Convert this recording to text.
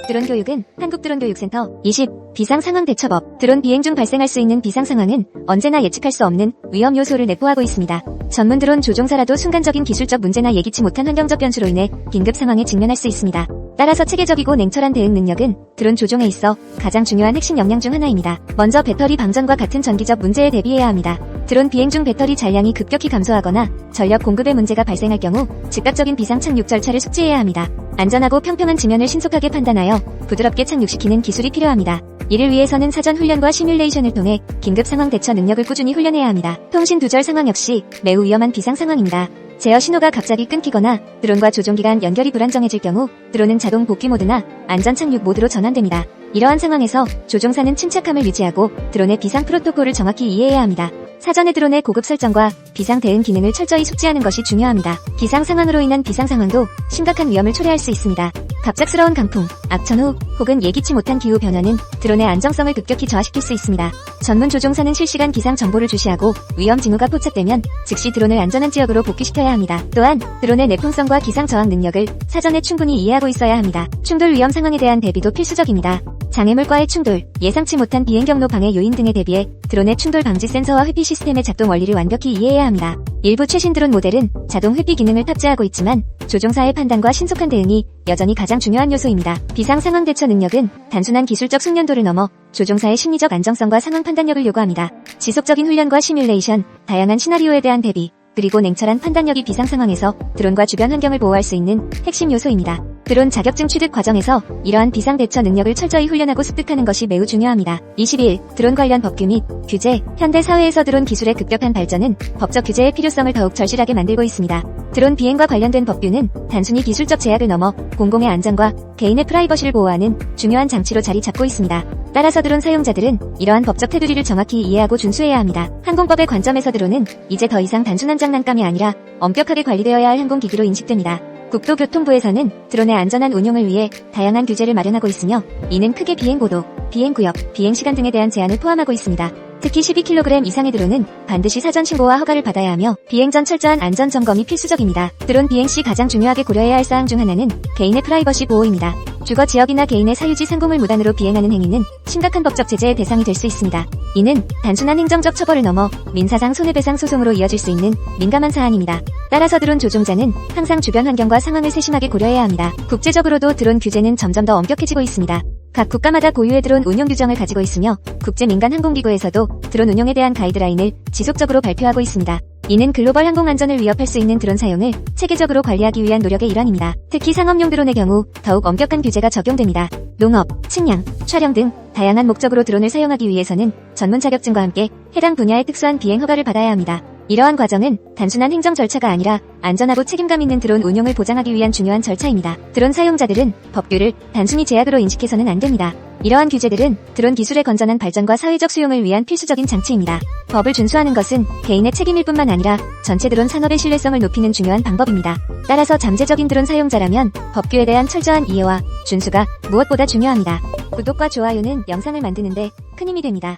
드론 교육은 한국드론교육센터 20. 비상상황대처법. 드론 비행 중 발생할 수 있는 비상상황은 언제나 예측할 수 없는 위험 요소를 내포하고 있습니다. 전문 드론 조종사라도 순간적인 기술적 문제나 예기치 못한 환경적 변수로 인해 긴급 상황에 직면할 수 있습니다. 따라서 체계적이고 냉철한 대응 능력은 드론 조종에 있어 가장 중요한 핵심 역량 중 하나입니다. 먼저 배터리 방전과 같은 전기적 문제에 대비해야 합니다. 드론 비행 중 배터리 잔량이 급격히 감소하거나 전력 공급에 문제가 발생할 경우 즉각적인 비상 착륙 절차를 숙지해야 합니다. 안전하고 평평한 지면을 신속하게 판단하여 부드럽게 착륙시키는 기술이 필요합니다. 이를 위해서는 사전 훈련과 시뮬레이션을 통해 긴급 상황 대처 능력을 꾸준히 훈련해야 합니다. 통신 두절 상황 역시 매우 위험한 비상 상황입니다. 제어 신호가 갑자기 끊기거나 드론과 조종기 간 연결이 불안정해질 경우 드론은 자동 복귀 모드나 안전 착륙 모드로 전환됩니다. 이러한 상황에서 조종사는 침착함을 유지하고 드론의 비상 프로토콜을 정확히 이해해야 합니다. 사전에 드론의 고급 설정과 비상 대응 기능을 철저히 숙지하는 것이 중요합니다. 비상 상황으로 인한 비상 상황도 심각한 위험을 초래할 수 있습니다. 갑작스러운 강풍, 악천후, 혹은 예기치 못한 기후 변화는 드론의 안정성을 급격히 저하시킬 수 있습니다. 전문 조종사는 실시간 기상 정보를 주시하고 위험 징후가 포착되면 즉시 드론을 안전한 지역으로 복귀시켜야 합니다. 또한 드론의 내풍성과 기상 저항 능력을 사전에 충분히 이해하고 있어야 합니다. 충돌 위험 상황에 대한 대비도 필수적입니다. 장애물과의 충돌, 예상치 못한 비행 경로 방해 요인 등에 대비해 드론의 충돌 방지 센서와 회피 시스템의 작동 원리를 완벽히 이해해야 합니다. 일부 최신 드론 모델은 자동 회피 기능을 탑재하고 있지만 조종사의 판단과 신속한 대응이 여전히 가장 중요한 요소입니다. 비상 상황 대처 능력은 단순한 기술적 숙련도를 넘어 조종사의 심리적 안정성과 상황 판단력을 요구합니다. 지속적인 훈련과 시뮬레이션, 다양한 시나리오에 대한 대비, 그리고 냉철한 판단력이 비상 상황에서 드론과 주변 환경을 보호할 수 있는 핵심 요소입니다. 드론 자격증 취득 과정에서 이러한 비상 대처 능력을 철저히 훈련하고 습득하는 것이 매우 중요합니다. 21. 드론 관련 법규 및 규제. 현대 사회에서 드론 기술의 급격한 발전은 법적 규제의 필요성을 더욱 절실하게 만들고 있습니다. 드론 비행과 관련된 법규는 단순히 기술적 제약을 넘어 공공의 안전과 개인의 프라이버시를 보호하는 중요한 장치로 자리 잡고 있습니다. 따라서 드론 사용자들은 이러한 법적 테두리를 정확히 이해하고 준수해야 합니다. 항공법의 관점에서 드론은 이제 더 이상 단순한 장난감이 아니라 엄격하게 관리되어야 할 항공기기로 인식됩니다. 국토교통부에서는 드론의 안전한 운용을 위해 다양한 규제를 마련하고 있으며 이는 크게 비행고도, 비행구역, 비행시간 등에 대한 제한을 포함하고 있습니다. 특히 12kg 이상의 드론은 반드시 사전 신고와 허가를 받아야 하며 비행 전 철저한 안전 점검이 필수적입니다. 드론 비행 시 가장 중요하게 고려해야 할 사항 중 하나는 개인의 프라이버시 보호입니다. 주거 지역이나 개인의 사유지 상공을 무단으로 비행하는 행위는 심각한 법적 제재의 대상이 될 수 있습니다. 이는 단순한 행정적 처벌을 넘어 민사상 손해배상 소송으로 이어질 수 있는 민감한 사안입니다. 따라서 드론 조종자는 항상 주변 환경과 상황을 세심하게 고려해야 합니다. 국제적으로도 드론 규제는 점점 더 엄격해지고 있습니다. 각 국가마다 고유의 드론 운용 규정을 가지고 있으며 국제 민간 항공기구에서도 드론 운용에 대한 가이드라인을 지속적으로 발표하고 있습니다. 이는 글로벌 항공 안전을 위협할 수 있는 드론 사용을 체계적으로 관리하기 위한 노력의 일환입니다. 특히 상업용 드론의 경우 더욱 엄격한 규제가 적용됩니다. 농업, 측량, 촬영 등 다양한 목적으로 드론을 사용하기 위해서는 전문 자격증과 함께 해당 분야의 특수한 비행 허가를 받아야 합니다. 이러한 과정은 단순한 행정 절차가 아니라 안전하고 책임감 있는 드론 운용을 보장하기 위한 중요한 절차입니다. 드론 사용자들은 법규를 단순히 제약으로 인식해서는 안 됩니다. 이러한 규제들은 드론 기술의 건전한 발전과 사회적 수용을 위한 필수적인 장치입니다. 법을 준수하는 것은 개인의 책임일 뿐만 아니라 전체 드론 산업의 신뢰성을 높이는 중요한 방법입니다. 따라서 잠재적인 드론 사용자라면 법규에 대한 철저한 이해와 준수가 무엇보다 중요합니다. 구독과 좋아요는 영상을 만드는데 큰 힘이 됩니다.